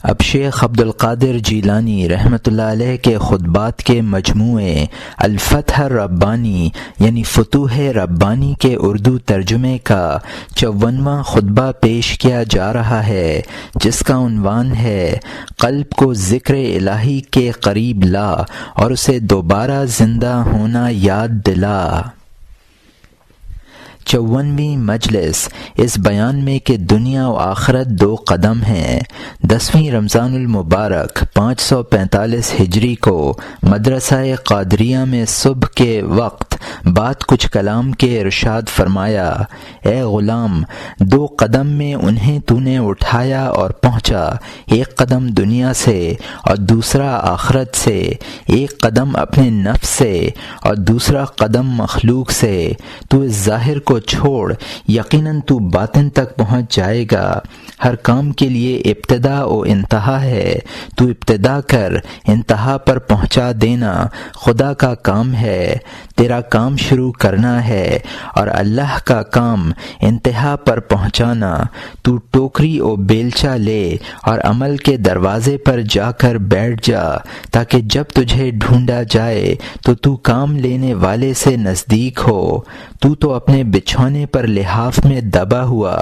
اب شیخ عبد القادر جیلانی رحمۃ اللہ علیہ کے خطبات کے مجموعے الفتح الربانی یعنی فتوح ربانی کے اردو ترجمے کا 54واں خطبہ پیش کیا جا رہا ہے، جس کا عنوان ہے قلب کو ذکر الہی کے قریب لا اور اسے دوبارہ زندہ ہونا یاد دلا۔ 54ویں مجلس اس بیان میں کہ دنیا و آخرت دو قدم ہیں، 10ویں رمضان المبارک 545 ہجری کو مدرسہ قادریہ میں صبح کے وقت بعد کچھ کلام کے ارشاد فرمایا، اے غلام، دو قدم میں انہیں تو نے اٹھایا اور پہنچا، ایک قدم دنیا سے اور دوسرا آخرت سے، ایک قدم اپنے نفس سے اور دوسرا قدم مخلوق سے۔ تو اس ظاہر کو چھوڑ، یقیناً تو باطن تک پہنچ جائے گا۔ ہر کام کے لیے ابتدا و انتہا ہے، تو ابتدا کر، انتہا پر پہنچا دینا خدا کا کام ہے، تیرا کام شروع کرنا ہے اور اللہ کا کام انتہا پر پہنچانا۔ تو ٹوکری و بیلچہ لے اور عمل کے دروازے پر جا کر بیٹھ جا، تاکہ جب تجھے ڈھونڈا جائے تو کام لینے والے سے نزدیک ہو۔ تو اپنے بچھونے پر لحاف میں دبا ہوا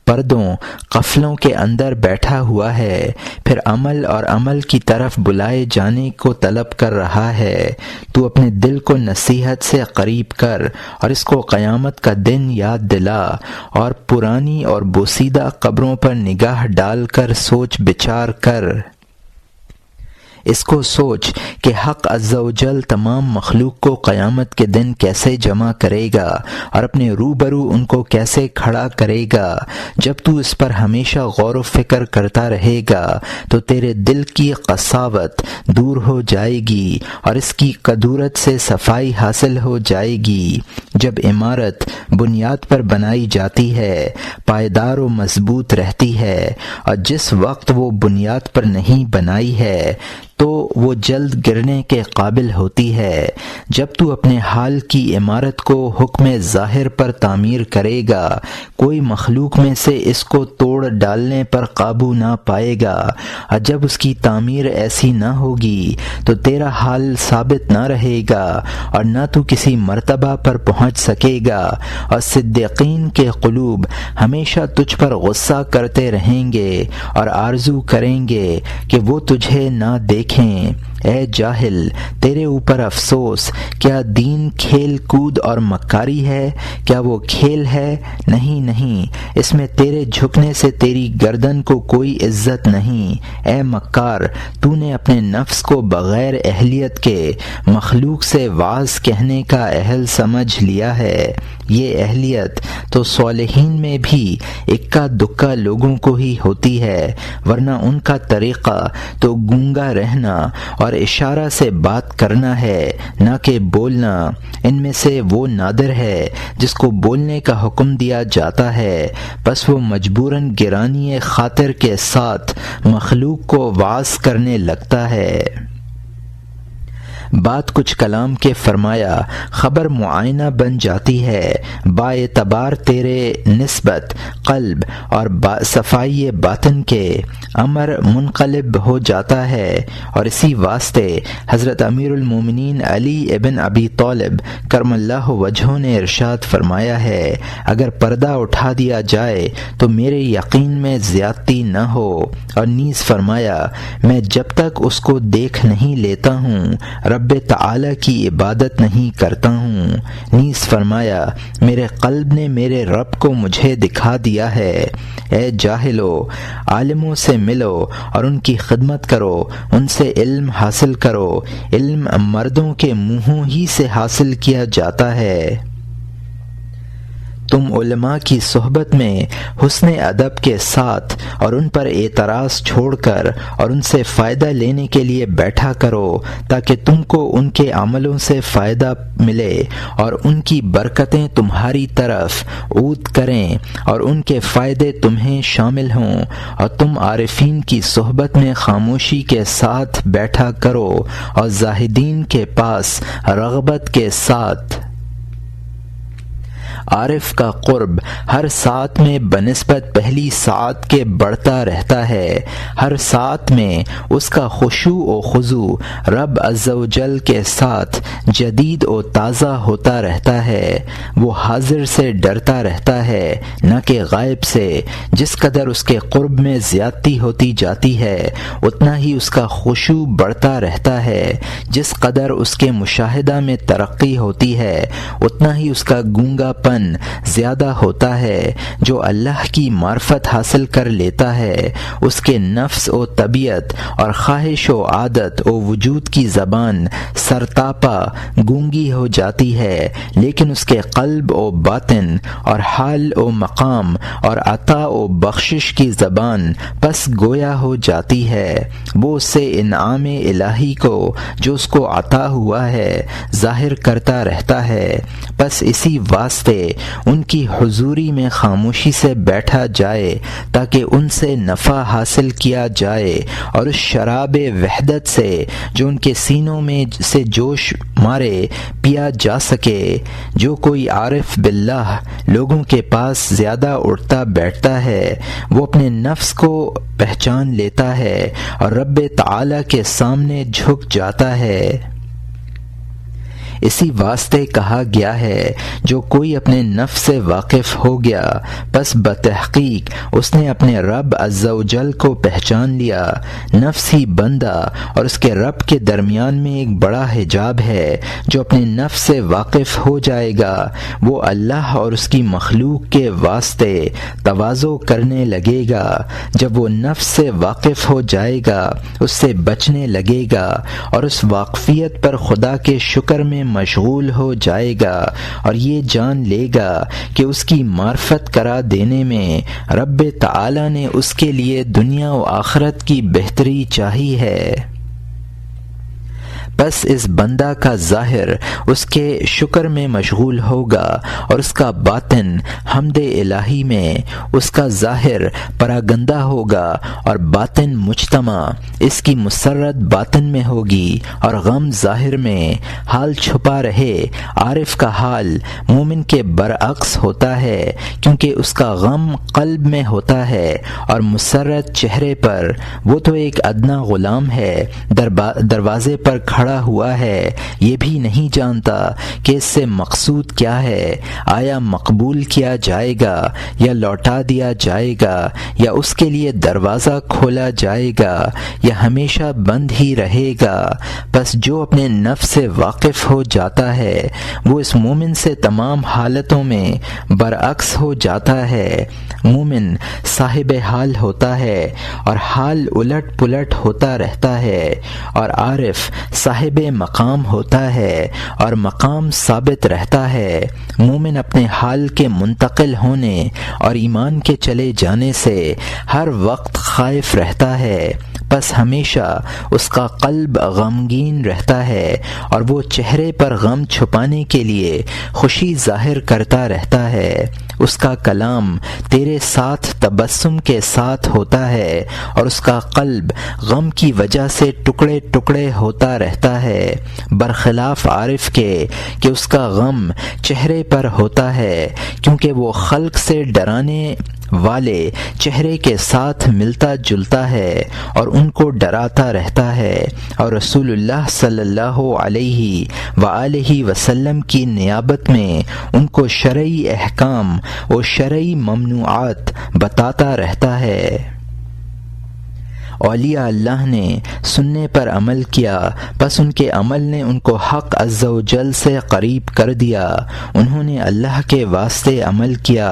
پردوں قفلوں کے اندر بیٹھا ہوا ہے، پھر عمل اور عمل کی طرف بلائے جانے کو طلب کر رہا ہے۔ تو اپنے دل کو نصیحت سے قریب کر اور اس کو قیامت کا دن یاد دلا، اور پرانی اور بوسیدہ قبروں پر نگاہ ڈال کر سوچ بچار کر۔ اس کو سوچ کہ حق عز و جل تمام مخلوق کو قیامت کے دن کیسے جمع کرے گا اور اپنے روبرو ان کو کیسے کھڑا کرے گا۔ جب تو اس پر ہمیشہ غور و فکر کرتا رہے گا تو تیرے دل کی قساوت دور ہو جائے گی اور اس کی کدورت سے صفائی حاصل ہو جائے گی۔ جب عمارت بنیاد پر بنائی جاتی ہے، پائیدار و مضبوط رہتی ہے، اور جس وقت وہ بنیاد پر نہیں بنائی ہے تو وہ جلد گرنے کے قابل ہوتی ہے۔ جب تو اپنے حال کی عمارت کو حکم ظاہر پر تعمیر کرے گا، کوئی مخلوق میں سے اس کو توڑ ڈالنے پر قابو نہ پائے گا، اور جب اس کی تعمیر ایسی نہ ہوگی تو تیرا حال ثابت نہ رہے گا اور نہ تو کسی مرتبہ پر پہنچ سکے گا، اور صدیقین کے قلوب ہمیشہ تجھ پر غصہ کرتے رہیں گے اور آرزو کریں گے کہ وہ تجھے نہ دیکھیں۔ اے جاہل، تیرے اوپر افسوس، کیا دین کھیل کود اور مکاری ہے؟ کیا وہ کھیل ہے؟ نہیں، اس میں تیرے جھکنے سے تیری گردن کو کوئی عزت نہیں۔ اے مکار، تو نے اپنے نفس کو بغیر اہلیت کے مخلوق سے واعظ کہنے کا اہل سمجھ لیا ہے۔ یہ اہلیت تو صالحین میں بھی اکا دکا لوگوں کو ہی ہوتی ہے، ورنہ ان کا طریقہ تو گونگا رہنا اور اشارہ سے بات کرنا ہے، نہ کہ بولنا۔ ان میں سے وہ نادر ہے جس کو بولنے کا حکم دیا جاتا ہے، بس وہ مجبوراً گرانی خاطر کے ساتھ مخلوق کو واعظ کرنے لگتا ہے۔ بات کچھ کلام کے فرمایا، خبر معائنہ بن جاتی ہے با اعتبار تیرے نسبت قلب اور صفائی باطن کے، امر منقلب ہو جاتا ہے۔ اور اسی واسطے حضرت امیر المومنین علی ابن ابی طالب کرم اللہ وجہہ نے ارشاد فرمایا ہے، اگر پردہ اٹھا دیا جائے تو میرے یقین میں زیادتی نہ ہو، اور نیز فرمایا، میں جب تک اس کو دیکھ نہیں لیتا ہوں رب تعالی کی عبادت نہیں کرتا ہوں۔ نیز فرمایا، میرے قلب نے میرے رب کو مجھے دکھا دیا ہے۔ اے جاہلو، عالموں سے ملو اور ان کی خدمت کرو، ان سے علم حاصل کرو۔ علم مردوں کے منہوں ہی سے حاصل کیا جاتا ہے۔ تم علماء کی صحبت میں حسن ادب کے ساتھ اور ان پر اعتراض چھوڑ کر اور ان سے فائدہ لینے کے لیے بیٹھا کرو، تاکہ تم کو ان کے عملوں سے فائدہ ملے اور ان کی برکتیں تمہاری طرف عود کریں اور ان کے فائدے تمہیں شامل ہوں، اور تم عارفین کی صحبت میں خاموشی کے ساتھ بیٹھا کرو اور زاہدین کے پاس رغبت کے ساتھ۔ عارف کا قرب ہر ساعت میں بنسبت پہلی ساعت کے بڑھتا رہتا ہے، ہر ساعت میں اس کا خشوع و خضوع رب عز و جل کے ساتھ جدید و تازہ ہوتا رہتا ہے۔ وہ حاضر سے ڈرتا رہتا ہے نہ کہ غائب سے۔ جس قدر اس کے قرب میں زیادتی ہوتی جاتی ہے اتنا ہی اس کا خشوع بڑھتا رہتا ہے، جس قدر اس کے مشاہدہ میں ترقی ہوتی ہے اتنا ہی اس کا گونگا پن زیادہ ہوتا ہے۔ جو اللہ کی معرفت حاصل کر لیتا ہے اس کے نفس و طبیعت اور خواہش و عادت و وجود کی زبان سرتاپا گونگی ہو جاتی ہے، لیکن اس کے قلب و باطن اور حال و مقام اور عطا و بخشش کی زبان پس گویا ہو جاتی ہے۔ وہ اس سے انعام الہی کو جو اس کو عطا ہوا ہے ظاہر کرتا رہتا ہے۔ بس اسی واسطے ان کی حضوری میں خاموشی سے بیٹھا جائے تاکہ ان سے نفع حاصل کیا جائے، اور اس شراب وحدت سے جو ان کے سینوں میں سے جوش مارے پیا جا سکے۔ جو کوئی عارف باللہ لوگوں کے پاس زیادہ اٹھتا بیٹھتا ہے وہ اپنے نفس کو پہچان لیتا ہے اور رب تعالی کے سامنے جھک جاتا ہے۔ اسی واسطے کہا گیا ہے جو کوئی اپنے نفس سے واقف ہو گیا بس بتحقیق اس نے اپنے رب عز و جل کو پہچان لیا۔ نفس ہی بندہ اور اس کے رب کے درمیان میں ایک بڑا حجاب ہے۔ جو اپنے نفس سے واقف ہو جائے گا وہ اللہ اور اس کی مخلوق کے واسطے تواضع کرنے لگے گا۔ جب وہ نفس سے واقف ہو جائے گا اس سے بچنے لگے گا اور اس واقفیت پر خدا کے شکر میں مشغول ہو جائے گا، اور یہ جان لے گا کہ اس کی معرفت کرا دینے میں رب تعالی نے اس کے لیے دنیا و آخرت کی بہتری چاہی ہے۔ بس اس بندہ کا ظاہر اس کے شکر میں مشغول ہوگا اور اس کا باطن حمد الہی میں، اس کا ظاہر پراگندہ ہوگا اور باطن مجتمع اس کی مسرت باطن میں ہوگی اور غم ظاہر میں۔ حال چھپا رہے عارف کا حال مومن کے برعکس ہوتا ہے، کیونکہ اس کا غم قلب میں ہوتا ہے اور مسرت چہرے پر۔ وہ تو ایک ادنا غلام ہے، دروازے پر کھڑا ہوا ہے، یہ بھی نہیں جانتا کہ اس سے مقصود کیا ہے، آیا مقبول کیا جائے گا یا لوٹا دیا جائے گا، یا اس کے لیے دروازہ کھولا جائے گا یا ہمیشہ بند ہی رہے گا۔ بس جو اپنے نفس سے واقف ہو جاتا ہے وہ اس مومن سے تمام حالتوں میں برعکس ہو جاتا ہے۔ مومن صاحب حال ہوتا ہے اور حال الٹ پلٹ ہوتا رہتا ہے، اور عارف صاحب مقام ہوتا ہے اور مقام ثابت رہتا ہے۔ مومن اپنے حال کے منتقل ہونے اور ایمان کے چلے جانے سے ہر وقت خائف رہتا ہے، بس ہمیشہ اس کا قلب غمگین رہتا ہے اور وہ چہرے پر غم چھپانے کے لیے خوشی ظاہر کرتا رہتا ہے۔ اس کا کلام تیرے ساتھ تبسم کے ساتھ ہوتا ہے اور اس کا قلب غم کی وجہ سے ٹکڑے ٹکڑے ہوتا رہتا ہے، برخلاف عارف کے کہ اس کا غم چہرے پر ہوتا ہے، کیونکہ وہ خلق سے ڈرانے والے چہرے کے ساتھ ملتا جلتا ہے اور ان کو ڈراتا رہتا ہے، اور رسول اللہ صلی اللہ علیہ وآلہ وسلم کی نیابت میں ان کو شرعی احکام و شرعی ممنوعات بتاتا رہتا ہے۔ اولیاء اللہ نے سننے پر عمل کیا، پس ان کے عمل نے ان کو حق عز و جل سے قریب کر دیا۔ انہوں نے اللہ کے واسطے عمل کیا،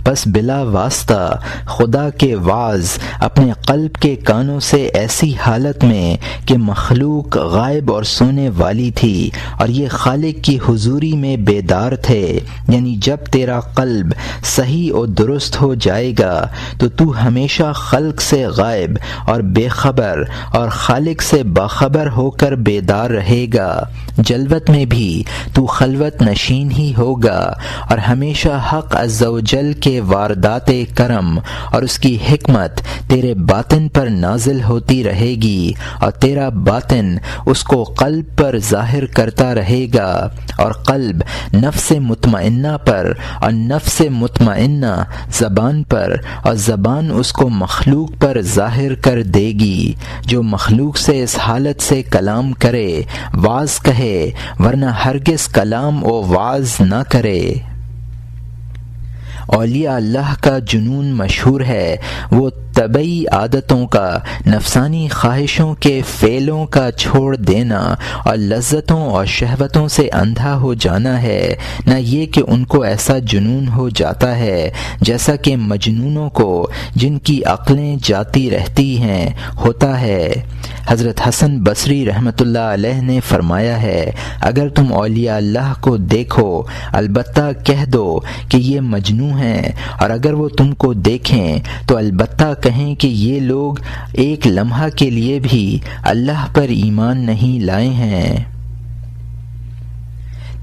پس بلا واسطہ خدا کے وعظ اپنے قلب کے کانوں سے ایسی حالت میں کہ مخلوق غائب اور سونے والی تھی اور یہ خالق کی حضوری میں بیدار تھے۔ یعنی جب تیرا قلب صحیح و درست ہو جائے گا تو ہمیشہ خلق سے غائب اور بے خبر اور خالق سے باخبر ہو کر بیدار رہے گا۔ جلوت میں بھی تو خلوت نشین ہی ہوگا اور ہمیشہ حق عز و جل کے واردات کرم اور اس کی حکمت تیرے باطن پر نازل ہوتی رہے گی اور تیرا باطن اس کو قلب پر ظاہر کرتا رہے گا، اور قلب نفس مطمئنہ پر اور نفس مطمئنہ زبان پر اور زبان اس کو مخلوق پر ظاہر کر دے گی۔ جو مخلوق سے اس حالت سے کلام کرے واعظ کہے، ورنہ ہرگز کلام و واعظ نہ کرے۔ اولیاء اللہ کا جنون مشہور ہے، وہ طبعی عادتوں کا، نفسانی خواہشوں کے فعلوں کا چھوڑ دینا اور لذتوں اور شہوتوں سے اندھا ہو جانا ہے، نہ یہ کہ ان کو ایسا جنون ہو جاتا ہے جیسا کہ مجنونوں کو جن کی عقلیں جاتی رہتی ہیں ہوتا ہے۔ حضرت حسن بصری رحمۃ اللہ علیہ نے فرمایا ہے، اگر تم اولیاء اللہ کو دیکھو البتہ کہہ دو کہ یہ مجنون ہیں، اور اگر وہ تم کو دیکھیں تو البتہ کہیں کہ یہ لوگ ایک لمحہ کے لیے بھی اللہ پر ایمان نہیں لائے ہیں۔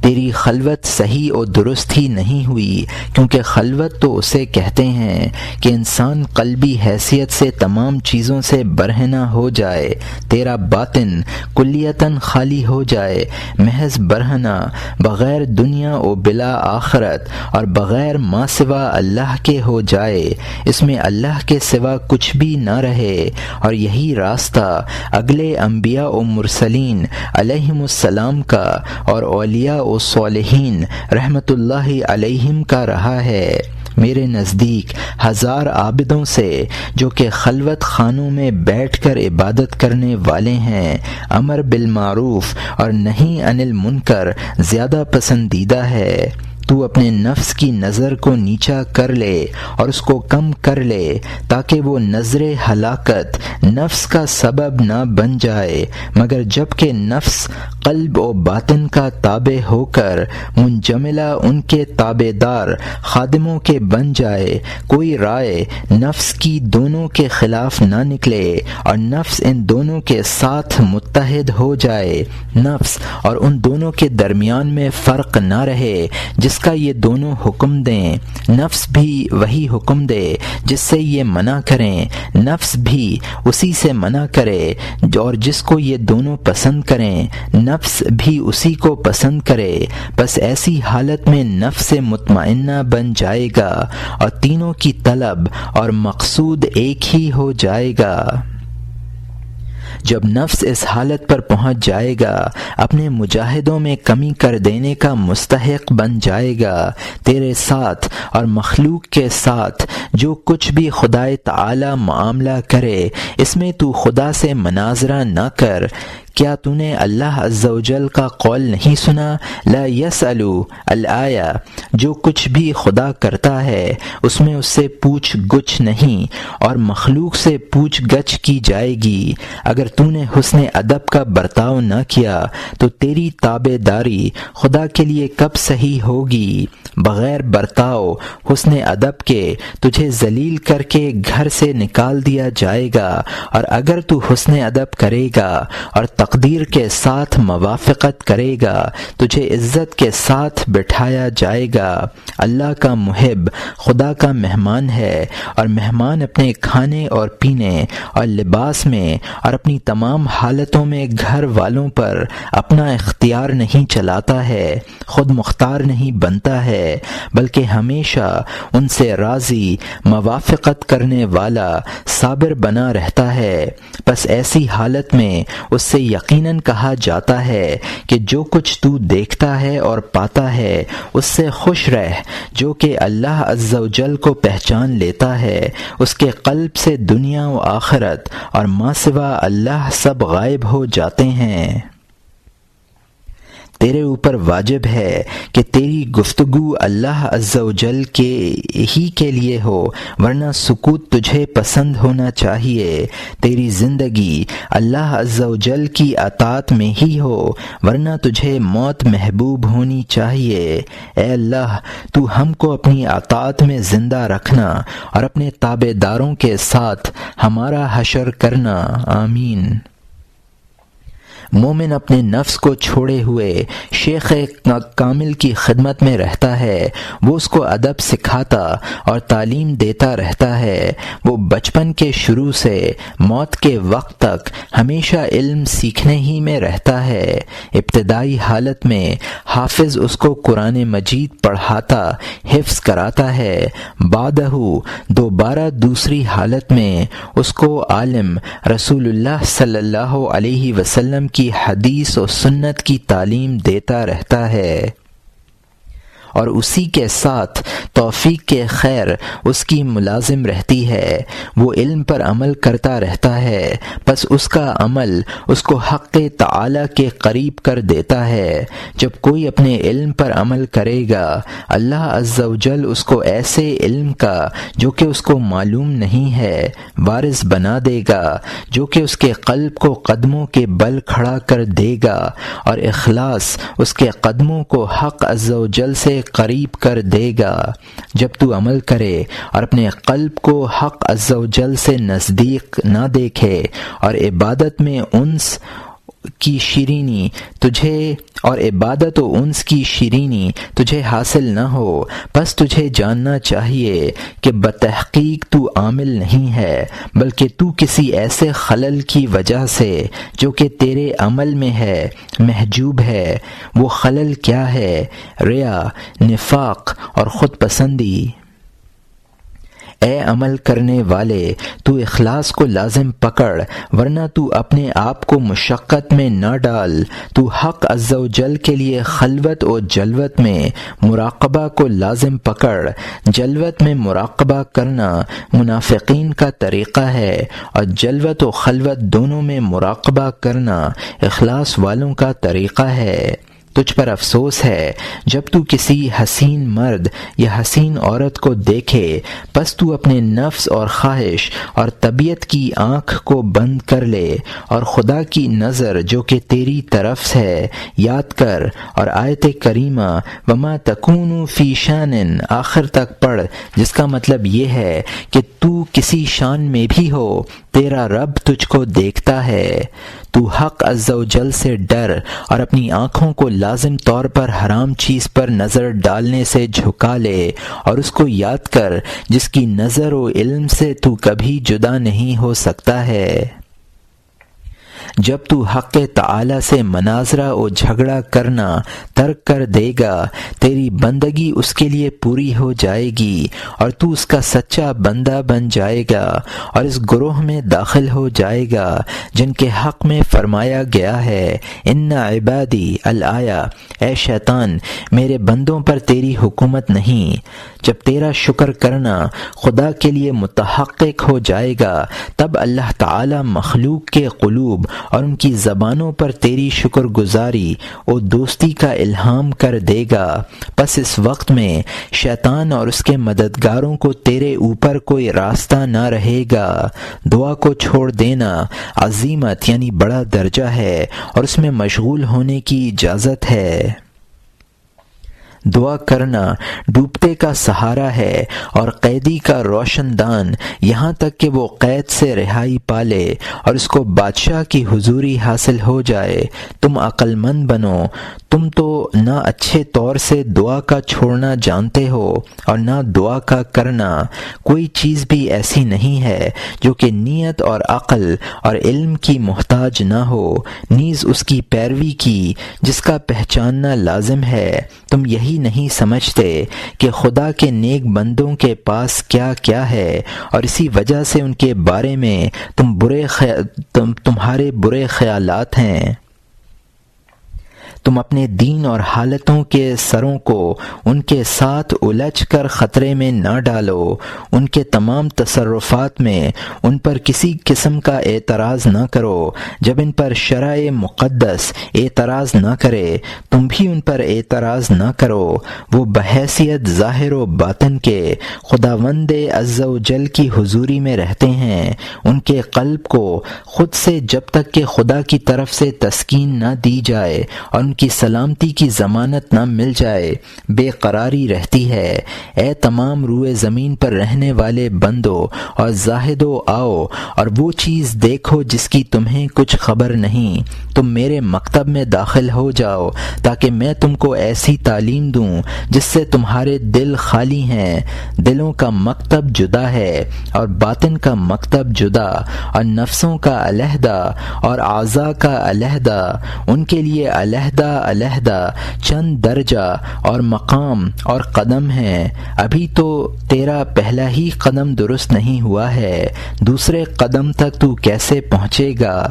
تیری خلوت صحیح و درست ہی نہیں ہوئی، کیونکہ خلوت تو اسے کہتے ہیں کہ انسان قلبی حیثیت سے تمام چیزوں سے برہنہ ہو جائے، تیرا باطن کلیتاً خالی ہو جائے، محض برہنہ، بغیر دنیا و بلا آخرت اور بغیر ما سوا اللہ کے ہو جائے، اس میں اللہ کے سوا کچھ بھی نہ رہے، اور یہی راستہ اگلے انبیاء و مرسلین علیہم السلام کا اور اولیاء و صالحین رحمت اللہ علیہم کا رہا ہے۔ میرے نزدیک ہزار عابدوں سے جو کہ خلوت خانوں میں بیٹھ کر عبادت کرنے والے ہیں، امر بالمعروف اور نہی عن المنکر زیادہ پسندیدہ ہے۔ تو اپنے نفس کی نظر کو نیچا کر لے اور اس کو کم کر لے، تاکہ وہ نظر ہلاکت نفس کا سبب نہ بن جائے، مگر جب کہ نفس قلب و باطن کا تابع ہو کر منجملہ ان کے تابع دار خادموں کے بن جائے، کوئی رائے نفس کی دونوں کے خلاف نہ نکلے اور نفس ان دونوں کے ساتھ متحد ہو جائے، نفس اور ان دونوں کے درمیان میں فرق نہ رہے جس کا یہ دونوں حکم دیں، نفس بھی وہی حکم دے جس سے یہ منع کریں، نفس بھی اسی سے منع کرے اور جس کو یہ دونوں پسند کریں، نفس بھی اسی کو پسند کرے، بس ایسی حالت میں نفس مطمئنہ بن جائے گا اور تینوں کی طلب اور مقصود ایک ہی ہو جائے گا۔ جب نفس اس حالت پر پہنچ جائے گا، اپنے مجاہدوں میں کمی کر دینے کا مستحق بن جائے گا، تیرے ساتھ اور مخلوق کے ساتھ جو کچھ بھی خدائے تعالی معاملہ کرے، اس میں تو خدا سے مناظرہ نہ کر۔ کیا تو نے اللہ عز و جل کا قول نہیں سنا؟ لا یسألو الآیہ، جو کچھ بھی خدا کرتا ہے اس میں اس سے پوچھ گچھ نہیں، اور مخلوق سے پوچھ گچھ کی جائے گی۔ اگر تو نے حسن ادب کا برتاؤ نہ کیا تو تیری تابع داری خدا کے لیے کب صحیح ہوگی؟ بغیر برتاؤ حسن ادب کے تجھے ذلیل کر کے گھر سے نکال دیا جائے گا، اور اگر تو حسن ادب کرے گا اور تقدیر کے ساتھ موافقت کرے گا تجھے عزت کے ساتھ بٹھایا جائے گا۔ اللہ کا محب خدا کا مہمان ہے، اور مہمان اپنے کھانے اور پینے اور لباس میں اور اپنی تمام حالتوں میں گھر والوں پر اپنا اختیار نہیں چلاتا ہے، خود مختار نہیں بنتا ہے، بلکہ ہمیشہ ان سے راضی، موافقت کرنے والا، صابر بنا رہتا ہے۔ بس ایسی حالت میں اس سے یقیناً کہا جاتا ہے کہ جو کچھ تو دیکھتا ہے اور پاتا ہے اس سے خوش رہ، جو کہ اللہ عز و جل کو پہچان لیتا ہے اس کے قلب سے دنیا و آخرت اور ما سوا اللہ سب غائب ہو جاتے ہیں۔ تیرے اوپر واجب ہے کہ تیری گفتگو اللہ عز و جل کے لیے ہو، ورنہ سکوت تجھے پسند ہونا چاہیے۔ تیری زندگی اللہ عز و جل کی اطاعت میں ہی ہو، ورنہ تجھے موت محبوب ہونی چاہیے۔ اے اللہ، تو ہم کو اپنی اطاعت میں زندہ رکھنا اور اپنے تابع داروں کے ساتھ ہمارا حشر کرنا، آمین۔ مومن اپنے نفس کو چھوڑے ہوئے شیخ کامل کی خدمت میں رہتا ہے، وہ اس کو ادب سکھاتا اور تعلیم دیتا رہتا ہے۔ وہ بچپن کے شروع سے موت کے وقت تک ہمیشہ علم سیکھنے ہی میں رہتا ہے۔ ابتدائی حالت میں حافظ اس کو قرآن مجید پڑھاتا، حفظ کراتا ہے، بعدہ دوبارہ دوسری حالت میں اس کو عالم رسول اللہ صلی اللہ علیہ وسلم کی حدیث و سنت کی تعلیم دیتا رہتا ہے، اور اسی کے ساتھ توفیق کے خیر اس کی ملازم رہتی ہے۔ وہ علم پر عمل کرتا رہتا ہے، بس اس کا عمل اس کو حق تعالی کے قریب کر دیتا ہے۔ جب کوئی اپنے علم پر عمل کرے گا، اللہ عز و جل اس کو ایسے علم کا جو کہ اس کو معلوم نہیں ہے وارث بنا دے گا، جو کہ اس کے قلب کو قدموں کے بل کھڑا کر دے گا، اور اخلاص اس کے قدموں کو حق عز و جل سے قریب کر دے گا۔ جب تو عمل کرے اور اپنے قلب کو حق عز و جل سے نزدیک نہ دیکھے، اور عبادت میں انس کی شیرینی تجھے حاصل نہ ہو، بس تجھے جاننا چاہیے کہ بتحقیق تو عامل نہیں ہے، بلکہ تو کسی ایسے خلل کی وجہ سے جو کہ تیرے عمل میں ہے محجوب ہے۔ وہ خلل کیا ہے؟ ریا، نفاق اور خود پسندی۔ اے عمل کرنے والے، تو اخلاص کو لازم پکڑ، ورنہ تو اپنے آپ کو مشقت میں نہ ڈال۔ تو حق عز و جل کے لیے خلوت و جلوت میں مراقبہ کو لازم پکڑ۔ جلوت میں مراقبہ کرنا منافقین کا طریقہ ہے، اور جلوت و خلوت دونوں میں مراقبہ کرنا اخلاص والوں کا طریقہ ہے۔ تجھ پر افسوس ہے جب تو کسی حسین مرد یا حسین عورت کو دیکھے، بس تو اپنے نفس اور خواہش اور طبیعت کی آنکھ کو بند کر لے، اور خدا کی نظر جو کہ تیری طرف ہے یاد کر، اور آیت کریمہ وما تکون فی شان آخر تک پڑھ، جس کا مطلب یہ ہے کہ تو کسی شان میں بھی ہو، تیرا رب تجھ کو دیکھتا ہے۔ تو حق عز و جل سے ڈر، اور اپنی آنکھوں کو لازم طور پر حرام چیز پر نظر ڈالنے سے جھکا لے، اور اس کو یاد کر جس کی نظر و علم سے تو کبھی جدا نہیں ہو سکتا ہے۔ جب تو حق تعالی سے مناظرہ و جھگڑا کرنا ترک کر دے گا، تیری بندگی اس کے لیے پوری ہو جائے گی، اور تو اس کا سچا بندہ بن جائے گا، اور اس گروہ میں داخل ہو جائے گا جن کے حق میں فرمایا گیا ہے ان عبادی الآیہ، اے شیطان میرے بندوں پر تیری حکومت نہیں۔ جب تیرا شکر کرنا خدا کے لیے متحقق ہو جائے گا، تب اللہ تعالی مخلوق کے قلوب اور ان کی زبانوں پر تیری شکر گزاری اور دوستی کا الہام کر دے گا۔ پس اس وقت میں شیطان اور اس کے مددگاروں کو تیرے اوپر کوئی راستہ نہ رہے گا۔ دعا کو چھوڑ دینا عظیمت یعنی بڑا درجہ ہے، اور اس میں مشغول ہونے کی اجازت ہے۔ دعا کرنا ڈوبتے کا سہارا ہے اور قیدی کا روشن دان، یہاں تک کہ وہ قید سے رہائی پالے اور اس کو بادشاہ کی حضوری حاصل ہو جائے۔ تم عقل مند بنو، تم تو نہ اچھے طور سے دعا کا چھوڑنا جانتے ہو اور نہ دعا کا کرنا۔ کوئی چیز بھی ایسی نہیں ہے جو کہ نیت اور عقل اور علم کی محتاج نہ ہو، نیز اس کی پیروی کی جس کا پہچاننا لازم ہے۔ تم یہی نہیں سمجھتے کہ خدا کے نیک بندوں کے پاس کیا کیا ہے، اور اسی وجہ سے ان کے بارے میں تمہارے برے خیالات ہیں۔ تم اپنے دین اور حالتوں کے سروں کو ان کے ساتھ الجھ کر خطرے میں نہ ڈالو، ان کے تمام تصرفات میں ان پر کسی قسم کا اعتراض نہ کرو۔ جب ان پر شرع مقدس اعتراض نہ کرے تم بھی ان پر اعتراض نہ کرو۔ وہ بحیثیت ظاہر و باطن کے خداوند عز و جل کی حضوری میں رہتے ہیں۔ ان کے قلب کو خود سے جب تک کہ خدا کی طرف سے تسکین نہ دی جائے اور ان کی سلامتی کی ضمانت نہ مل جائے بے قراری رہتی ہے۔ اے تمام روئے زمین پر رہنے والے بندو اور زاہدو، آؤ اور وہ چیز دیکھو جس کی تمہیں کچھ خبر نہیں۔ تم میرے مکتب میں داخل ہو جاؤ تاکہ میں تم کو ایسی تعلیم دوں جس سے تمہارے دل خالی ہیں۔ دلوں کا مکتب جدا ہے اور باطن کا مکتب جدا، اور نفسوں کا علیحدہ اور اعضاء کا علیحدہ۔ ان کے لیے علیحدہ علیحدہ چند درجہ اور مقام اور قدم ہیں۔ ابھی تو تیرا پہلا ہی قدم درست نہیں ہوا ہے، دوسرے قدم تک تو کیسے پہنچے گا؟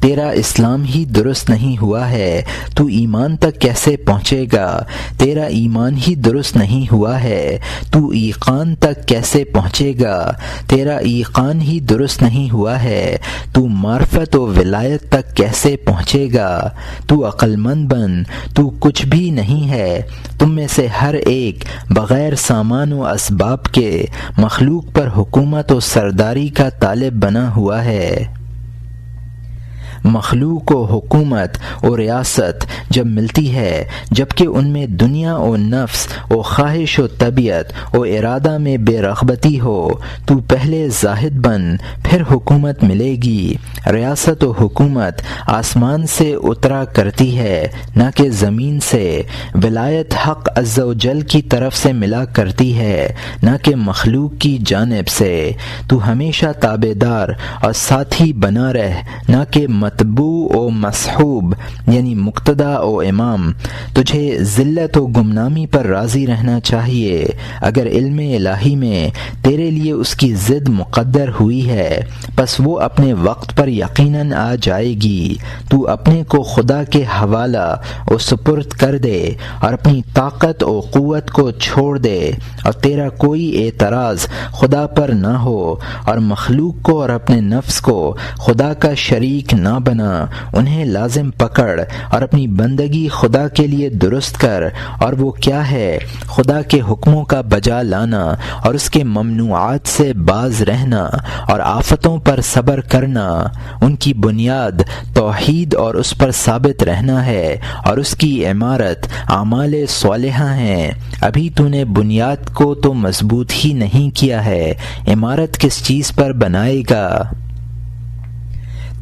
تیرا اسلام ہی درست نہیں ہوا ہے، تو ایمان تک کیسے پہنچے گا؟ تیرا ایمان ہی درست نہیں ہوا ہے، تو ایقان تک کیسے پہنچے گا؟ تیرا ایقان ہی درست نہیں ہوا ہے، تو معرفت و ولایت تک کیسے پہنچے گا؟ تو عقل مند بن، تو کچھ بھی نہیں ہے۔ تم میں سے ہر ایک بغیر سامان و اسباب کے مخلوق پر حکومت و سرداری کا طالب بنا ہوا ہے۔ مخلوق و حکومت و ریاست جب ملتی ہے جبکہ ان میں دنیا و نفس و خواہش و طبیعت و ارادہ میں بے رغبتی ہو، تو پہلے زاہد بن پھر حکومت ملے گی۔ ریاست و حکومت آسمان سے اترا کرتی ہے نہ کہ زمین سے۔ ولایت حق عز و جل کی طرف سے ملا کرتی ہے نہ کہ مخلوق کی جانب سے۔ تو ہمیشہ تابع دار اور ساتھی بنا رہ نہ کہ متبوع و مصحوب، یعنی مقتدا و امام۔ تجھے ذلت و گمنامی پر راضی رہنا چاہیے۔ اگر علم الہی میں تیرے لیے اس کی ضد مقدر ہوئی ہے پس وہ اپنے وقت پر یقیناً آ جائے گی۔ تو اپنے کو خدا کے حوالہ و سپرد کر دے اور اپنی طاقت و قوت کو چھوڑ دے، اور تیرا کوئی اعتراض خدا پر نہ ہو، اور مخلوق کو اور اپنے نفس کو خدا کا شریک نہ بنا۔ انہیں لازم پکڑ اور اپنی بندگی خدا کے لیے درست کر، اور وہ کیا ہے؟ خدا کے حکموں کا بجا لانا اور اس کے ممنوعات سے باز رہنا اور آفتوں پر صبر کرنا۔ ان کی بنیاد توحید اور اس پر ثابت رہنا ہے، اور اس کی عمارت اعمال صالحہ ہیں۔ ابھی تو نے بنیاد کو تو مضبوط ہی نہیں کیا ہے، عمارت کس چیز پر بنائے گا؟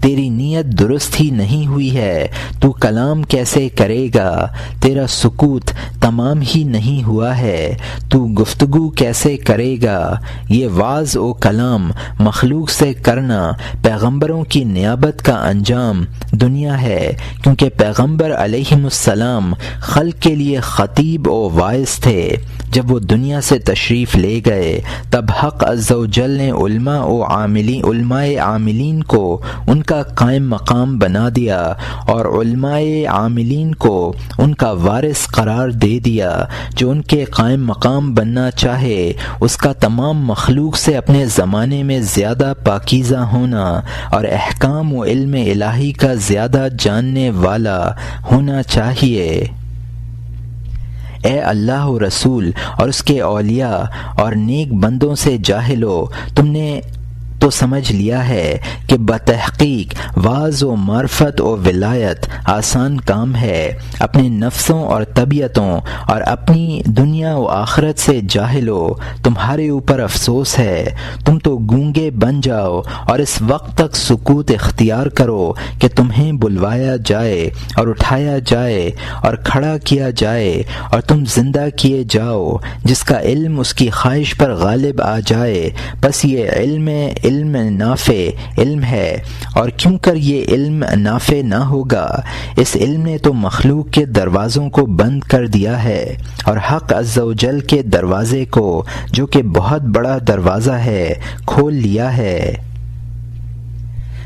تیری نیت درست ہی نہیں ہوئی ہے، تو کلام کیسے کرے گا؟ تیرا سکوت تمام ہی نہیں ہوا ہے، تو گفتگو کیسے کرے گا؟ یہ وعظ و کلام مخلوق سے کرنا پیغمبروں کی نیابت کا انجام دنیا ہے، کیونکہ پیغمبر علیہم السلام خلق کے لیے خطیب و واعظ تھے۔ جب وہ دنیا سے تشریف لے گئے تب حق عز و جل نے علماء عاملین کو ان کا قائم مقام بنا دیا، اور علماء عاملین کو ان کا وارث قرار دے دیا۔ جو ان کے قائم مقام بننا چاہے اس کا تمام مخلوق سے اپنے زمانے میں زیادہ پاکیزہ ہونا اور احکام و علم الہی کا زیادہ جاننے والا ہونا چاہیے۔ اے اللہ و رسول اور اس کے اولیاء اور نیک بندوں سے جاہلو، تم نے تو سمجھ لیا ہے کہ بتحقیق وعظ و معرفت و ولایت آسان کام ہے۔ اپنے نفسوں اور طبیعتوں اور اپنی دنیا و آخرت سے جاہلو، تمہارے اوپر افسوس ہے۔ تم تو گونگے بن جاؤ اور اس وقت تک سکوت اختیار کرو کہ تمہیں بلوایا جائے اور اٹھایا جائے اور کھڑا کیا جائے اور تم زندہ کیے جاؤ۔ جس کا علم اس کی خواہش پر غالب آ جائے، بس یہ علم نافع علم ہے، اور کیوں کر یہ علم نافع نہ ہوگا؟ اس علم نے تو مخلوق کے دروازوں کو بند کر دیا ہے، اور حق عز و جل کے دروازے کو، جو کہ بہت بڑا دروازہ ہے، کھول لیا ہے۔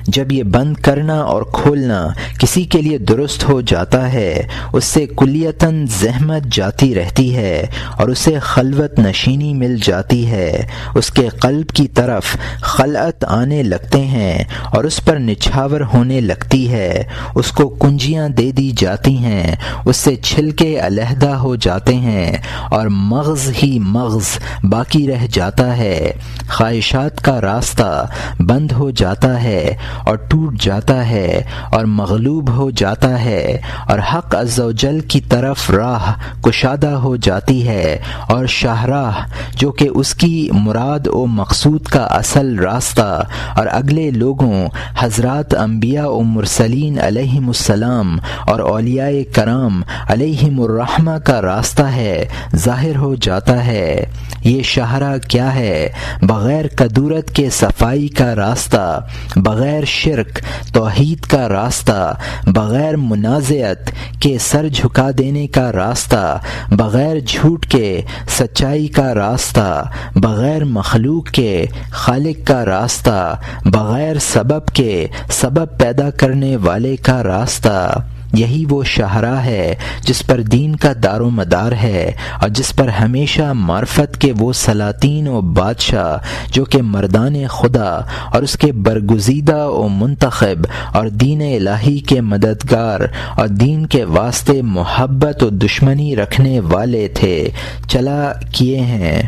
جب یہ بند کرنا اور کھولنا کسی کے لیے درست ہو جاتا ہے اس سے کلیتاً زحمت جاتی رہتی ہے اور اسے خلوت نشینی مل جاتی ہے، اس کے قلب کی طرف خلعت آنے لگتے ہیں اور اس پر نچھاور ہونے لگتی ہے، اس کو کنجیاں دے دی جاتی ہیں، اس سے چھلکے علیحدہ ہو جاتے ہیں اور مغز ہی مغز باقی رہ جاتا ہے، خواہشات کا راستہ بند ہو جاتا ہے اور ٹوٹ جاتا ہے اور مغلوب ہو جاتا ہے اور حق عز و جل کی طرف راہ کشادہ ہو جاتی ہے اور شاہراہ جو کہ اس کی مراد و مقصود کا اصل راستہ اور اگلے لوگوں حضرات انبیاء و مرسلین علیہم السلام اور اولیاء کرام علیہم الرحمہ کا راستہ ہے ظاہر ہو جاتا ہے۔ یہ شاہراہ کیا ہے؟ بغیر کدورت کے صفائی کا راستہ، بغیر شرک توحید کا راستہ، بغیر منازعت کے سر جھکا دینے کا راستہ، بغیر جھوٹ کے سچائی کا راستہ، بغیر مخلوق کے خالق کا راستہ، بغیر سبب کے سبب پیدا کرنے والے کا راستہ۔ یہی وہ شاہراہ ہے جس پر دین کا دار و مدار ہے اور جس پر ہمیشہ معرفت کے وہ سلاطین و بادشاہ جو کہ مردان خدا اور اس کے برگزیدہ و منتخب اور دین الہی کے مددگار اور دین کے واسطے محبت و دشمنی رکھنے والے تھے چلا کیے ہیں۔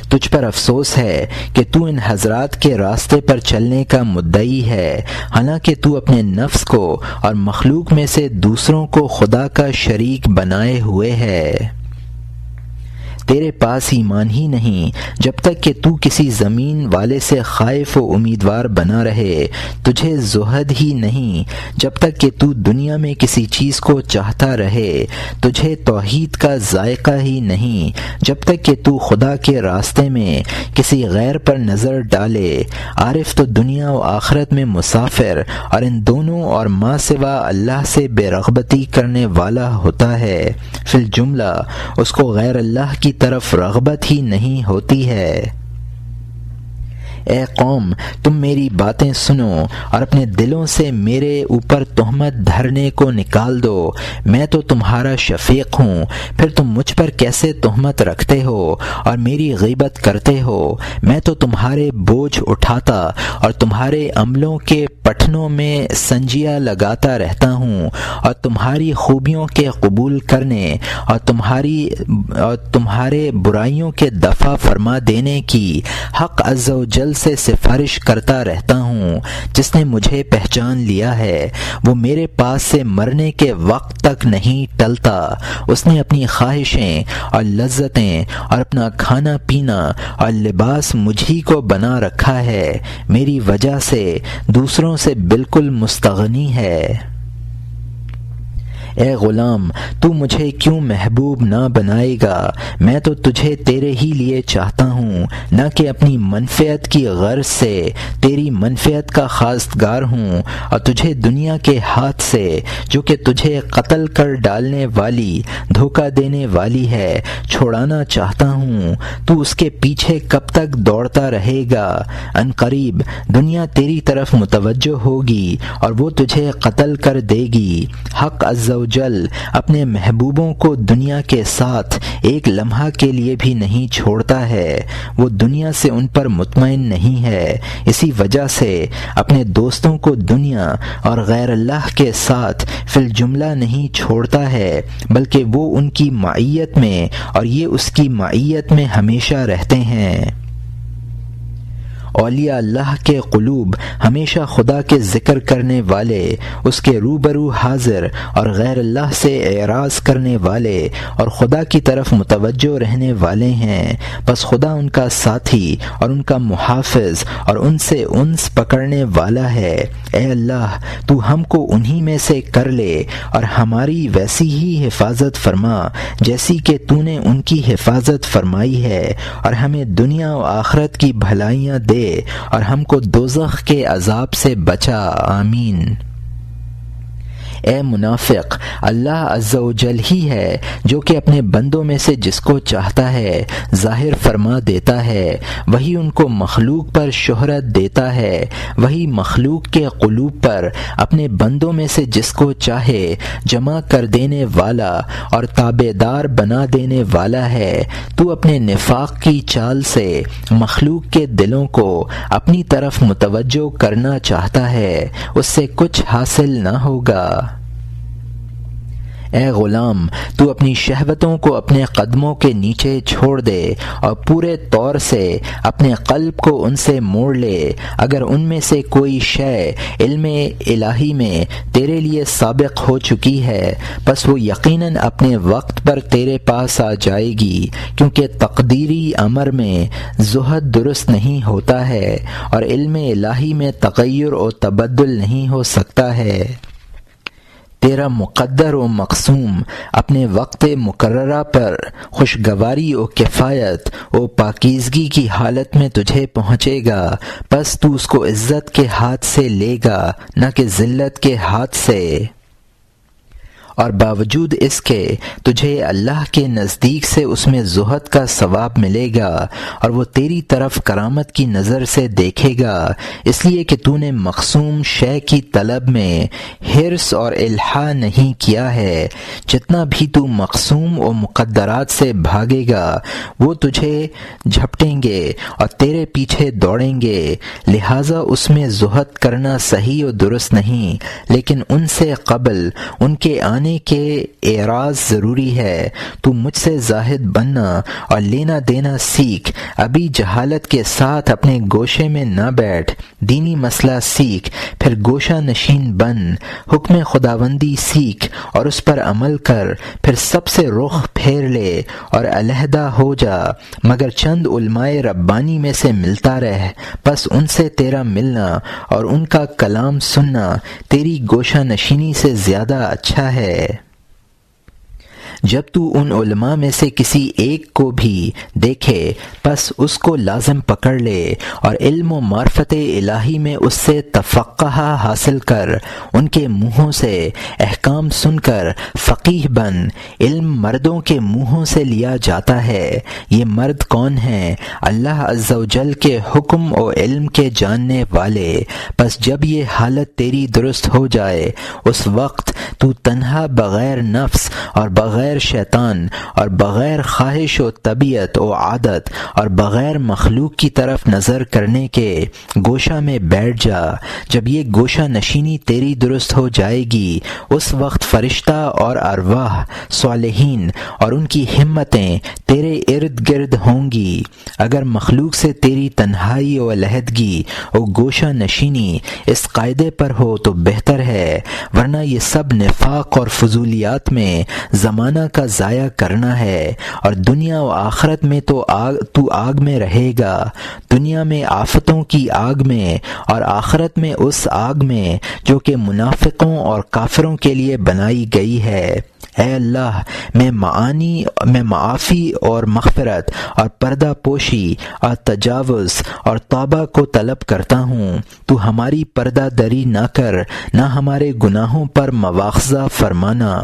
تجھ پر افسوس ہے کہ تو ان حضرات کے راستے پر چلنے کا مدعی ہے، حالانکہ تو اپنے نفس کو اور مخلوق میں سے دوسروں کو خدا کا شریک بنائے ہوئے ہے۔ تیرے پاس ایمان ہی نہیں جب تک کہ تو کسی زمین والے سے خائف و امیدوار بنا رہے، تجھے زہد ہی نہیں جب تک کہ تو دنیا میں کسی چیز کو چاہتا رہے، تجھے توحید کا ذائقہ ہی نہیں جب تک کہ تو خدا کے راستے میں کسی غیر پر نظر ڈالے۔ عارف تو دنیا و آخرت میں مسافر اور ان دونوں اور ما سوا اللہ سے بے رغبتی کرنے والا ہوتا ہے، فی الجملہ اس کو غیر اللہ کی طرف رغبت ہی نہیں ہوتی ہے۔ اے قوم، تم میری باتیں سنو اور اپنے دلوں سے میرے اوپر تہمت دھرنے کو نکال دو۔ میں تو تمہارا شفیق ہوں، پھر تم مجھ پر کیسے تہمت رکھتے ہو اور میری غیبت کرتے ہو؟ میں تو تمہارے بوجھ اٹھاتا اور تمہارے عملوں کے پٹھنوں میں سنجیاں لگاتا رہتا ہوں اور تمہاری خوبیوں کے قبول کرنے اور تمہارے برائیوں کے دفع فرما دینے کی حق عز و جل سے سفارش کرتا رہتا ہوں۔ جس نے مجھے پہچان لیا ہے وہ میرے پاس سے مرنے کے وقت تک نہیں ٹلتا۔ اس نے اپنی خواہشیں اور لذتیں اور اپنا کھانا پینا اور لباس مجھی کو بنا رکھا ہے، میری وجہ سے دوسروں سے بالکل مستغنی ہے۔ اے غلام، تو مجھے کیوں محبوب نہ بنائے گا؟ میں تو تجھے تیرے ہی لیے چاہتا ہوں، نہ کہ اپنی منفعت کی غرض سے تیری منفعت کا خواستگار ہوں، اور تجھے دنیا کے ہاتھ سے جو کہ تجھے قتل کر ڈالنے والی، دھوکہ دینے والی ہے، چھوڑانا چاہتا ہوں۔ تو اس کے پیچھے کب تک دوڑتا رہے گا؟ ان قریب دنیا تیری طرف متوجہ ہوگی اور وہ تجھے قتل کر دے گی۔ حق عز و جل اپنے محبوبوں کو دنیا کے ساتھ ایک لمحہ کے لیے بھی نہیں چھوڑتا ہے، وہ دنیا سے ان پر مطمئن نہیں ہے، اسی وجہ سے اپنے دوستوں کو دنیا اور غیر اللہ کے ساتھ فی الجملہ نہیں چھوڑتا ہے، بلکہ وہ ان کی معیت میں اور یہ اس کی معیت میں ہمیشہ رہتے ہیں۔ اولیاء اللہ کے قلوب ہمیشہ خدا کے ذکر کرنے والے، اس کے روبرو حاضر اور غیر اللہ سے اعراض کرنے والے اور خدا کی طرف متوجہ رہنے والے ہیں، بس خدا ان کا ساتھی اور ان کا محافظ اور ان سے انس پکڑنے والا ہے۔ اے اللہ، تو ہم کو انہی میں سے کر لے اور ہماری ویسی ہی حفاظت فرما جیسی کہ تو نے ان کی حفاظت فرمائی ہے، اور ہمیں دنیا و آخرت کی بھلائیاں دے اور ہم کو دوزخ کے عذاب سے بچا، آمین۔ اے منافق، اللہ عز و جل ہی ہے جو کہ اپنے بندوں میں سے جس کو چاہتا ہے ظاہر فرما دیتا ہے، وہی ان کو مخلوق پر شہرت دیتا ہے، وہی مخلوق کے قلوب پر اپنے بندوں میں سے جس کو چاہے جمع کر دینے والا اور تابع دار بنا دینے والا ہے۔ تو اپنے نفاق کی چال سے مخلوق کے دلوں کو اپنی طرف متوجہ کرنا چاہتا ہے، اس سے کچھ حاصل نہ ہوگا۔ اے غلام، تو اپنی شہوتوں کو اپنے قدموں کے نیچے چھوڑ دے اور پورے طور سے اپنے قلب کو ان سے موڑ لے۔ اگر ان میں سے کوئی شے علم الہی میں تیرے لیے سابق ہو چکی ہے، پس وہ یقیناً اپنے وقت پر تیرے پاس آ جائے گی، کیونکہ تقدیری امر میں زہد درست نہیں ہوتا ہے اور علم الہی میں تغیر و تبدل نہیں ہو سکتا ہے۔ تیرا مقدر و مقسوم اپنے وقت مقررہ پر خوشگواری و کفایت و پاکیزگی کی حالت میں تجھے پہنچے گا، پس تو اس کو عزت کے ہاتھ سے لے گا نہ کہ ذلت کے ہاتھ سے، اور باوجود اس کے تجھے اللہ کے نزدیک سے اس میں زہد کا ثواب ملے گا اور وہ تیری طرف کرامت کی نظر سے دیکھے گا، اس لیے کہ تو نے مقسوم شے کی طلب میں حرص اور الحاح نہیں کیا ہے۔ جتنا بھی تو مقسوم و مقدرات سے بھاگے گا وہ تجھے جھپٹیں گے اور تیرے پیچھے دوڑیں گے، لہٰذا اس میں زہد کرنا صحیح و درست نہیں، لیکن ان سے قبل ان کے آنے کے اعراض ضروری ہے۔ تو مجھ سے زاہد بننا اور لینا دینا سیکھ، ابھی جہالت کے ساتھ اپنے گوشے میں نہ بیٹھ، دینی مسئلہ سیکھ، پھر گوشہ نشین بن، حکم خداوندی سیکھ اور اس پر عمل کر، پھر سب سے رخ پھیر لے اور علیحدہ ہو جا، مگر چند علماء ربانی میں سے ملتا رہ، پس ان سے تیرا ملنا اور ان کا کلام سننا تیری گوشہ نشینی سے زیادہ اچھا ہے۔ جب تو ان علماء میں سے کسی ایک کو بھی دیکھے پس اس کو لازم پکڑ لے اور علم و معرفت الہی میں اس سے تفقہ حاصل کر، ان کے منہوں سے احکام سن کر فقیہ بن۔ علم مردوں کے منہوں سے لیا جاتا ہے۔ یہ مرد کون ہیں؟ اللہ عز و جل کے حکم و علم کے جاننے والے۔ پس جب یہ حالت تیری درست ہو جائے اس وقت تو تنہا بغیر نفس اور بغیر شیطان اور بغیر خواہش و طبیعت و عادت اور بغیر مخلوق کی طرف نظر کرنے کے گوشہ میں بیٹھ جا۔ جب یہ گوشہ نشینی تیری درست ہو جائے گی اس وقت فرشتہ اور ارواح صالحین اور ان کی ہمتیں تیرے ارد گرد ہوں گی۔ اگر مخلوق سے تیری تنہائی و علیحدگی و گوشہ نشینی اس قاعدے پر ہو تو بہتر ہے، ورنہ یہ سب نفاق اور فضولیات میں زمانہ کا ضائع کرنا ہے، اور دنیا و آخرت میں تو آگ میں رہے گا، دنیا میں آفتوں کی آگ میں اور آخرت میں اس آگ میں جو کہ منافقوں اور کافروں کے لیے بنائی گئی ہے۔ اے اللہ، میں معافی اور مغفرت اور پردہ پوشی اور تجاوز اور توبہ کو طلب کرتا ہوں۔ تو ہماری پردہ دری نہ کر، نہ ہمارے گناہوں پر مواخذہ فرمانا۔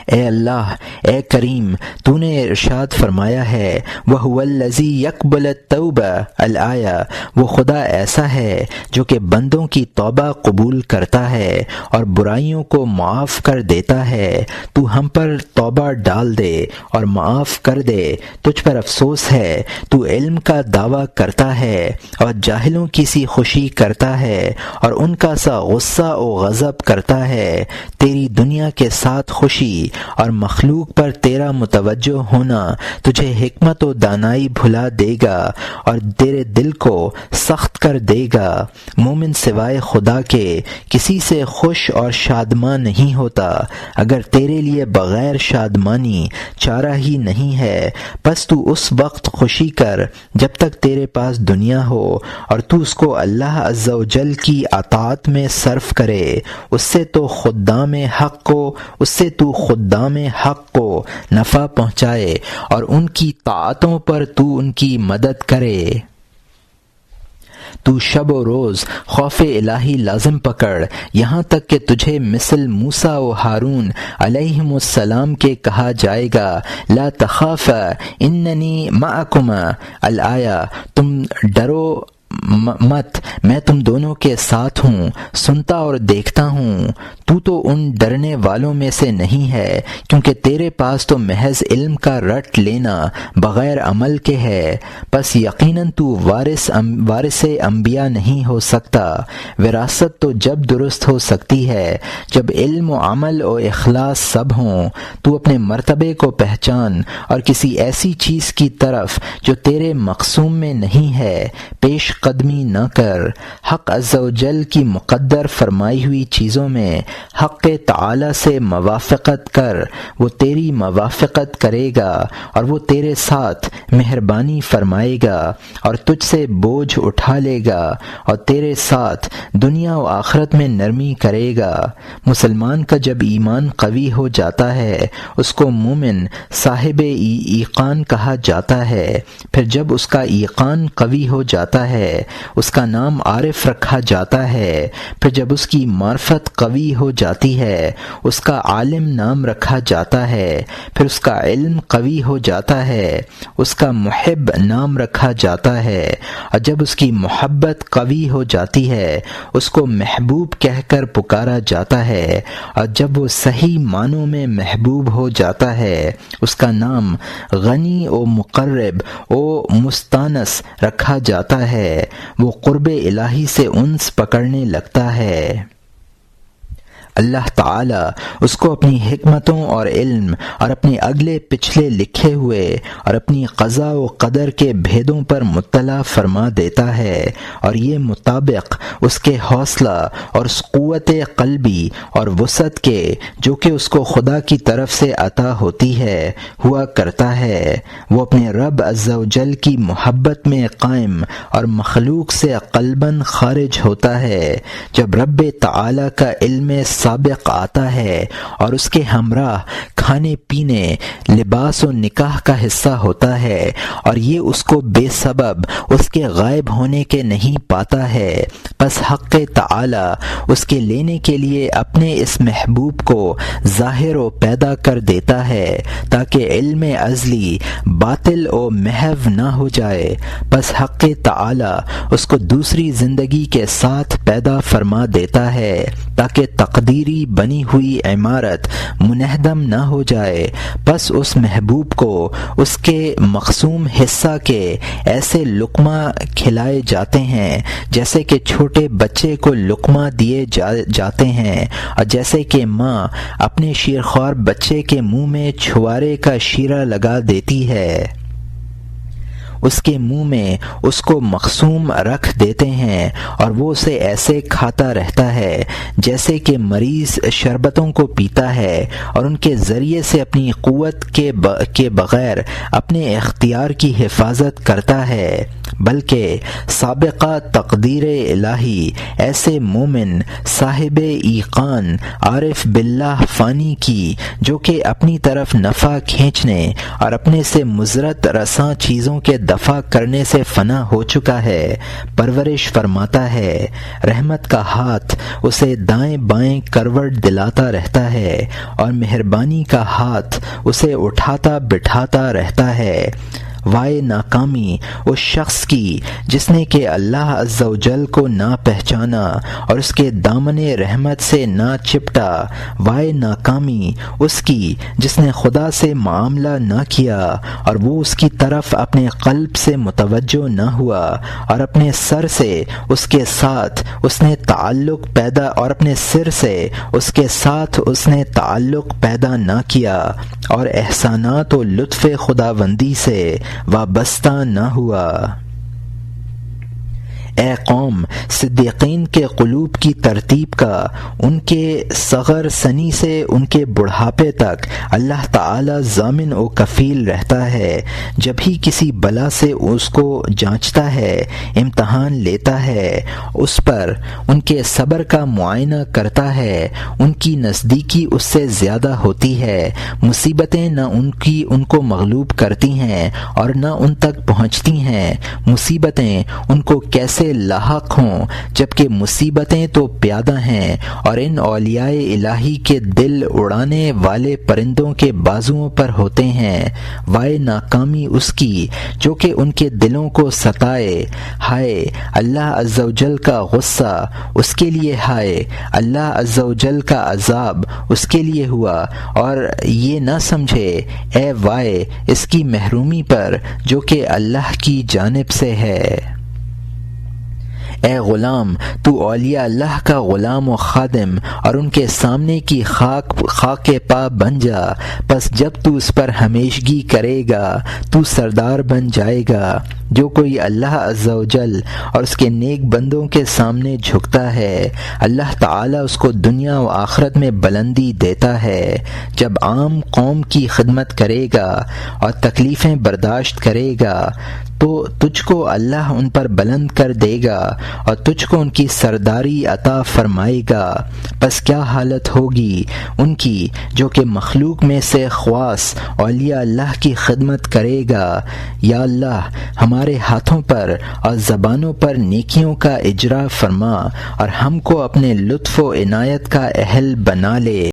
اے اللہ، اے کریم، تو نے ارشاد فرمایا ہے وَهُوَ الَّذِي يَقْبَلُ التَّوْبَةَ الآیہ، وہ خدا ایسا ہے جو کہ بندوں کی توبہ قبول کرتا ہے اور برائیوں کو معاف کر دیتا ہے۔ تو ہم پر توبہ ڈال دے اور معاف کر دے، تجھ پر افسوس ہے، تو علم کا دعویٰ کرتا ہے اور جاہلوں کی سی خوشی کرتا ہے اور ان کا سا غصہ و غضب کرتا ہے۔ تیری دنیا کے ساتھ خوشی اور مخلوق پر تیرا متوجہ ہونا تجھے حکمت و دانائی بھلا دے گا اور تیرے دل کو سخت کر دے گا۔ مومن سوائے خدا کے کسی سے خوش اور شادمان نہیں ہوتا۔ اگر تیرے لیے بغیر شادمانی چارہ ہی نہیں ہے پس تو اس وقت خوشی کر جب تک تیرے پاس دنیا ہو اور تو اس کو اللہ عز و جل کی اطاعت میں صرف کرے، اس سے تو خدام حق کو نفع پہنچائے اور ان کی طاعتوں پر تو ان کی مدد کرے۔ تو شب و روز خوف الہی لازم پکڑ، یہاں تک کہ تجھے مثل موسیٰ و ہارون علیہم السلام کے کہا جائے گا لا تخافا اننی معکما الآیہ، تم ڈرو مت، میں تم دونوں کے ساتھ ہوں، سنتا اور دیکھتا ہوں۔ تو ان ڈرنے والوں میں سے نہیں ہے، کیونکہ تیرے پاس تو محض علم کا رٹ لینا بغیر عمل کے ہے، پس یقیناً تو وارث انبیاء نہیں ہو سکتا۔ وراثت تو جب درست ہو سکتی ہے جب علم و عمل و اخلاص سب ہوں۔ تو اپنے مرتبے کو پہچان اور کسی ایسی چیز کی طرف جو تیرے مقسوم میں نہیں ہے پیش قدمی نہ کر۔ حق عز و جل کی مقدر فرمائی ہوئی چیزوں میں حق تعالی سے موافقت کر، وہ تیری موافقت کرے گا اور وہ تیرے ساتھ مہربانی فرمائے گا اور تجھ سے بوجھ اٹھا لے گا اور تیرے ساتھ دنیا و آخرت میں نرمی کرے گا۔ مسلمان کا جب ایمان قوی ہو جاتا ہے اس کو مومن صاحب ایقان کہا جاتا ہے، پھر جب اس کا ایقان قوی ہو جاتا ہے اس کا نام عارف رکھا جاتا ہے، پھر جب اس کی معرفت قوی ہو جاتی ہے اس کا عالم نام رکھا جاتا ہے، پھر اس کا علم قوی ہو جاتا ہے اس کا محب نام رکھا جاتا ہے، اور جب اس کی محبت قوی ہو جاتی ہے اس کو محبوب کہہ کر پکارا جاتا ہے، اور جب وہ صحیح معنوں میں محبوب ہو جاتا ہے اس کا نام غنی و مقرب و مستانس رکھا جاتا ہے، وہ قرب الہی سے انس پکڑنے لگتا ہے۔ اللہ تعالیٰ اس کو اپنی حکمتوں اور علم اور اپنے اگلے پچھلے لکھے ہوئے اور اپنی قضاء و قدر کے بھیدوں پر مطلع فرما دیتا ہے، اور یہ مطابق اس کے حوصلہ اور اس قوت قلبی اور وسعت کے جو کہ اس کو خدا کی طرف سے عطا ہوتی ہے ہوا کرتا ہے۔ وہ اپنے رب عز و جل کی محبت میں قائم اور مخلوق سے قلباً خارج ہوتا ہے۔ جب رب تعالیٰ کا علم سابق آتا ہے اور اس کے ہمراہ کھانے پینے، لباس و نکاح کا حصہ ہوتا ہے، اور یہ اس کو بے سبب اس کے غائب ہونے کے نہیں پاتا ہے، پس حق تعالی اس کے لینے کے لیے اپنے اس محبوب کو ظاہر و پیدا کر دیتا ہے تاکہ علم ازلی باطل و محو نہ ہو جائے، پس حق تعالی اس کو دوسری زندگی کے ساتھ پیدا فرما دیتا ہے تاکہ تقدیری بنی ہوئی عمارت منہدم نہ ہو جائے، پس اس محبوب کو اس کے مقسوم حصہ کے ایسے لقمہ کھلائے جاتے ہیں جیسے کہ چھوٹے بچے کو لقمہ دیے جاتے ہیں، اور جیسے کہ ماں اپنے شیرخوار بچے کے منہ میں چھوارے کا شیرہ لگا دیتی ہے، اس کے منہ میں اس کو مقسوم رکھ دیتے ہیں اور وہ اسے ایسے کھاتا رہتا ہے جیسے کہ مریض شربتوں کو پیتا ہے اور ان کے ذریعے سے اپنی قوت کے بغیر اپنے اختیار کی حفاظت کرتا ہے، بلکہ سابقہ تقدیر الہی ایسے مومن صاحب ایقان عارف باللہ فانی کی جو کہ اپنی طرف نفع کھینچنے اور اپنے سے مضرت رساں چیزوں کے دفع کرنے سے فنا ہو چکا ہے پرورش فرماتا ہے۔ رحمت کا ہاتھ اسے دائیں بائیں کروٹ دلاتا رہتا ہے اور مہربانی کا ہاتھ اسے اٹھاتا بٹھاتا رہتا ہے۔ وائے ناکامی اس شخص کی جس نے کہ اللہ عز و جل کو نہ پہچانا اور اس کے دامن رحمت سے نہ چپٹا، وائے ناکامی اس کی جس نے خدا سے معاملہ نہ کیا اور وہ اس کی طرف اپنے قلب سے متوجہ نہ ہوا اور اپنے سر سے اس کے ساتھ اس نے تعلق پیدا اور اپنے سر سے اس کے ساتھ اس نے تعلق پیدا نہ کیا اور احسانات و لطف خداوندی سے وابستہ نہ ہوا۔ اے قوم، صدیقین کے قلوب کی ترتیب کا، ان کے صغر سنی سے ان کے بڑھاپے تک اللہ تعالی ضامن و کفیل رہتا ہے۔ جب ہی کسی بلا سے اس کو جانچتا ہے، امتحان لیتا ہے، اس پر ان کے صبر کا معائنہ کرتا ہے، ان کی نزدیکی اس سے زیادہ ہوتی ہے۔ مصیبتیں نہ ان کو مغلوب کرتی ہیں اور نہ ان تک پہنچتی ہیں۔ مصیبتیں ان کو کیسے لاحق ہوں، جبکہ مصیبتیں تو پیادہ ہیں اور ان اولیاء الہی کے دل اڑانے والے پرندوں کے بازوؤں پر ہوتے ہیں۔ وائے ناکامی اس کی جو کہ ان کے دلوں کو ستائے۔ ہائے اللہ عز و جل کا غصہ اس کے لیے، ہائے اللہ عز و جل کا عذاب اس کے لیے ہوا، اور یہ نہ سمجھے اے وائے اس کی محرومی پر جو کہ اللہ کی جانب سے ہے۔ اے غلام، تو اولیاء اللہ کا غلام و خادم اور ان کے سامنے کی خاک پا بن جا، پس جب تو اس پر ہمیشگی کرے گا تو سردار بن جائے گا۔ جو کوئی اللہ عز و جل اور اس کے نیک بندوں کے سامنے جھکتا ہے، اللہ تعالی اس کو دنیا و آخرت میں بلندی دیتا ہے۔ جب عام قوم کی خدمت کرے گا اور تکلیفیں برداشت کرے گا تو تجھ کو اللہ ان پر بلند کر دے گا اور تجھ کو ان کی سرداری عطا فرمائے گا۔ پس کیا حالت ہوگی ان کی جو کہ مخلوق میں سے خواص اولیاء اللہ کی خدمت کرے گا۔ یا اللہ ہمارے ہاتھوں پر اور زبانوں پر نیکیوں کا اجرا فرما اور ہم کو اپنے لطف و عنایت کا اہل بنا لے۔